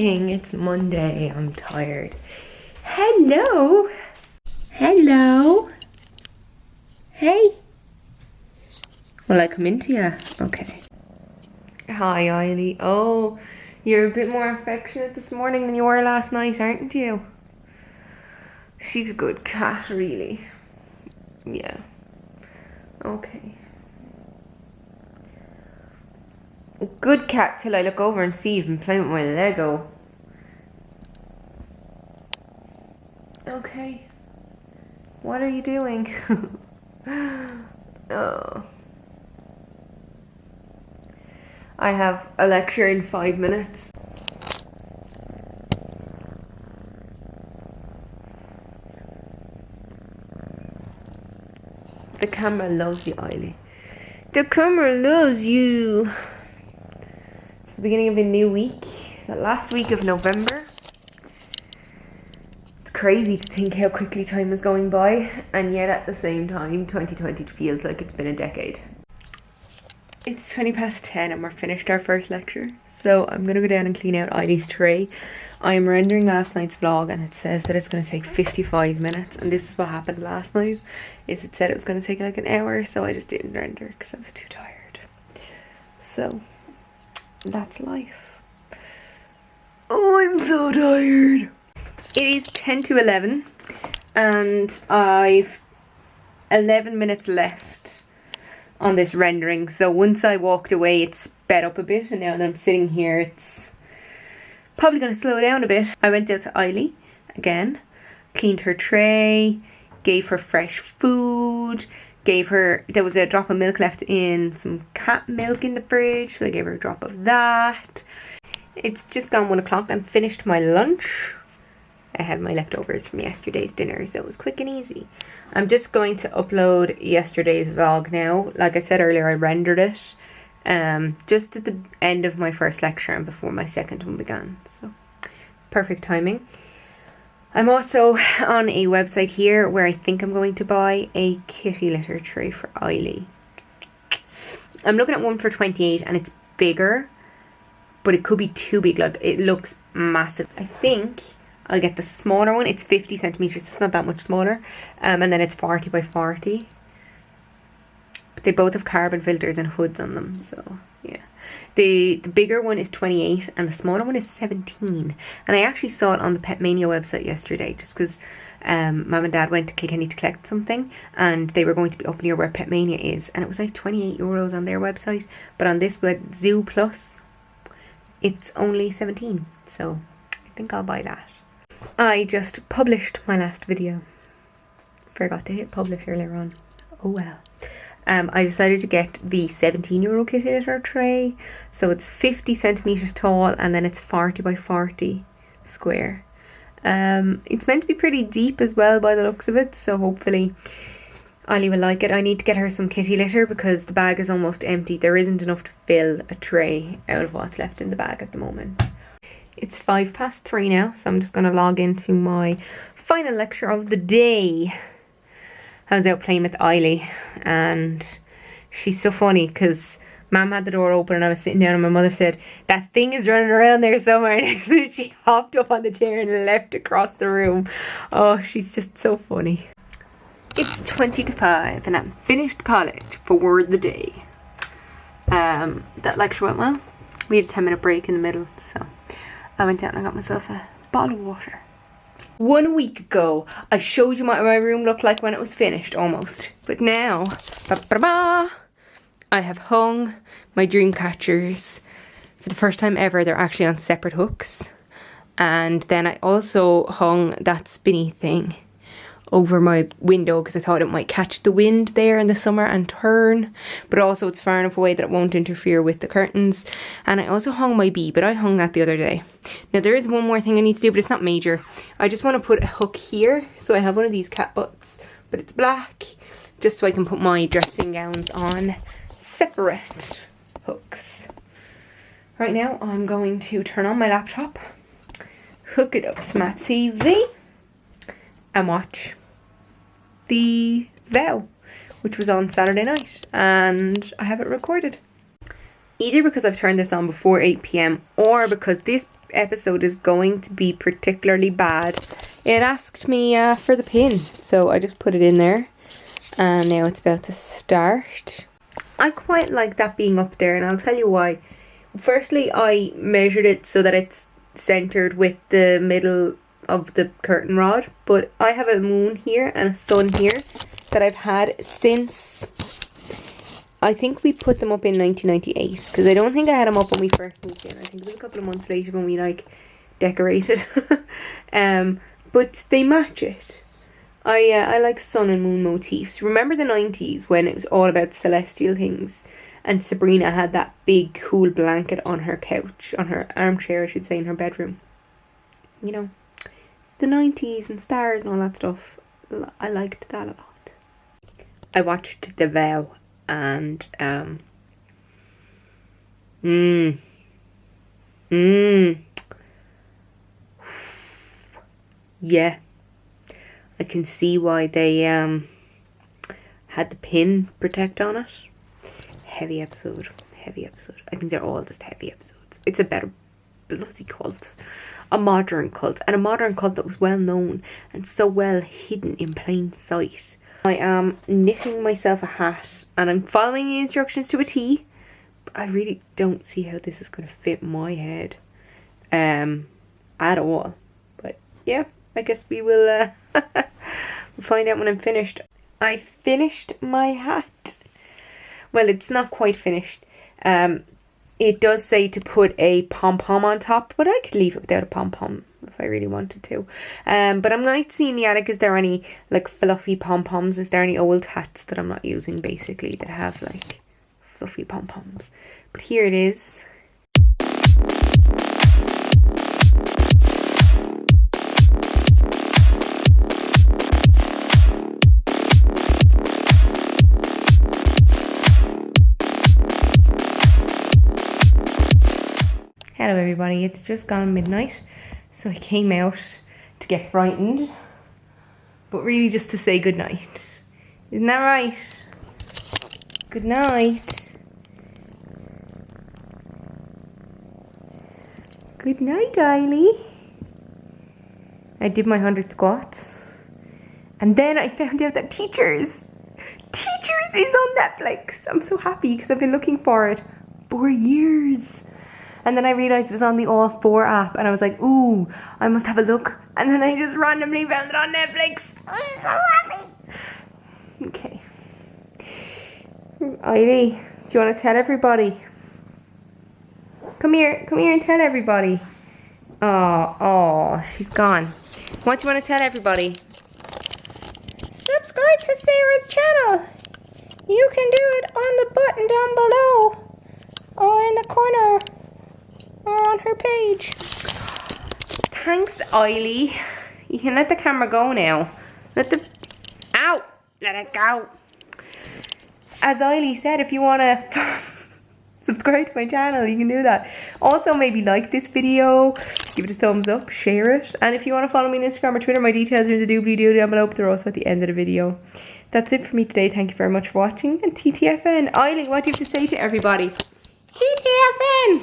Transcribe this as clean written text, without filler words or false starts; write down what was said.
morning. It's Monday. I'm tired. Hello. Hello. Hey. Will I come into you? Okay. Hi, Eiley. Oh, you're a bit more affectionate this morning than you were last night, aren't you? She's a good cat, really. Yeah. Okay. Good cat till I look over and see you've been playing with my Lego. Okay. What are you doing? Oh. I have a lecture in 5 minutes. The camera loves you, Eiley. The camera loves you. It's the beginning of a new week. The last week of November. It's crazy to think how quickly time is going by, and yet at the same time 2020 feels like it's been a decade. It's 10:20 and we're finished our first lecture, so I'm gonna go down and clean out Eiley's tray. I am rendering last night's vlog and it says that it's gonna take 55 minutes, and this is what happened last night. Is it said it was gonna take like an hour, so I just didn't render because I was too tired. So that's life. Oh, I'm so tired. It is 10 to 11 and I've 11 minutes left on this rendering. So once I walked away it sped up a bit, and now that I'm sitting here it's probably going to slow down a bit. I went out to Eiley again, cleaned her tray, gave her fresh food, gave her, there was a drop of milk left in some cat milk in the fridge, so I gave her a drop of that. It's just gone 1 o'clock. I'm finished my lunch. I had my leftovers from yesterday's dinner, so it was quick and easy. I'm just going to upload yesterday's vlog now. Like I said earlier, I rendered it just at the end of my first lecture and before my second one began, so perfect timing. I'm also on a website here where I think I'm going to buy a kitty litter tray for Eiley. I'm looking at one for 28 and it's bigger, but it could be too big. Like, it looks massive. I think I'll get the smaller one. It's 50 centimeters. It's not that much smaller. And then it's 40 by 40. But they both have carbon filters and hoods on them. So yeah, the bigger one is 28 and the smaller one is 17. And I actually saw it on the Pet Mania website yesterday, just because Mum and Dad went to Kilkenny to collect something, and they were going to be up near where Pet Mania is, and it was like €28 on their website. But on this web, Zoo Plus, it's only 17. So I think I'll buy that. I just published my last video. Forgot to hit publish earlier on. Oh well. I decided to get the €17 kitty litter tray. So it's 50 centimeters tall and then it's 40 by 40 square. It's meant to be pretty deep as well by the looks of it, so hopefully Eiley will like it. I need to get her some kitty litter because the bag is almost empty. There isn't enough to fill a tray out of what's left in the bag at the moment. It's 3:05 now, so I'm just going to log into my final lecture of the day. I was out playing with Eiley, and she's so funny because Mum had the door open and I was sitting down and my mother said, "That thing is running around there somewhere." Next minute she hopped up on the chair and left across the room. Oh, she's just so funny. It's 20 to 5 and I'm finished college for the day. That lecture went well. We had a 10-minute break in the middle, so I went out and I got myself a bottle of water. 1 week ago, I showed you what my room looked like when it was finished, almost. But now, I have hung my dream catchers. For the first time ever, they're actually on separate hooks. And then I also hung that spinny thing over my window because I thought it might catch the wind there in the summer and turn, but also it's far enough away that it won't interfere with the curtains. And I also hung my bee, but I hung that the other day. Now there is one more thing I need to do, but it's not major. I just want to put a hook here, so I have one of these cat butts, but it's black, just so I can put my dressing gowns on separate hooks. Right now I'm going to turn on my laptop, hook it up to my TV, and watch The Vow, which was on Saturday night, and I have it recorded. Either because I've turned this on before 8 PM or because this episode is going to be particularly bad. It asked me for the pin, so I just put it in there, and now it's about to start. I quite like that being up there, and I'll tell you why. Firstly, I measured it so that it's centered with the middle of the curtain rod, but I have a moon here and a sun here that I've had since, I think we put them up in 1998, because I don't think I had them up when we first moved in. I think it was a couple of months later when we like decorated. But they match it. I like sun and moon motifs. Remember the 90s when it was all about celestial things, and Sabrina had that big cool blanket on her couch, on her armchair I should say, in her bedroom. You know, the 90s and stars and all that stuff. I liked that a lot. I watched The Vow, and yeah, I can see why they had the pin protect on it. Heavy episode. I think they're all just heavy episodes. It's a better bloody cult. A modern cult. And a modern cult that was well known and so well hidden in plain sight. I am knitting myself a hat, and I'm following the instructions to a T. But I really don't see how this is going to fit my head. At all. But yeah, I guess we will we'll find out when I'm finished. I finished my hat. Well, it's not quite finished. It does say to put a pom-pom on top, but I could leave it without a pom-pom if I really wanted to. But I'm not seeing the attic. Is there any like fluffy pom-poms? Is there any old hats that I'm not using basically that have like fluffy pom-poms? But here it is. Hello everybody, it's just gone midnight, so I came out to get frightened, but really just to say good night. Isn't that right? Good night. Good night, Eiley. I did my 100 squats, and then I found out that Teachers is on Netflix. I'm so happy because I've been looking for it for years. And then I realised it was on the All 4 app, and I was like, ooh, I must have a look. And then I just randomly found it on Netflix. I'm so happy. Okay. Eiley, do you want to tell everybody? Come here and tell everybody. Oh, she's gone. What do you want to tell everybody? Subscribe to Sarah's channel. You can do it on the button down below, or in the corner, or on her page. Thanks, Eiley. You can let the camera go now. Let it go. As Eiley said, if you want to subscribe to my channel, you can do that. Also, maybe like this video, give it a thumbs up, share it. And if you want to follow me on Instagram or Twitter, my details are in the doobly-doo down below, but they're also at the end of the video. That's it for me today. Thank you very much for watching. And TTFN. Eiley, what do you have to say to everybody? TTFN!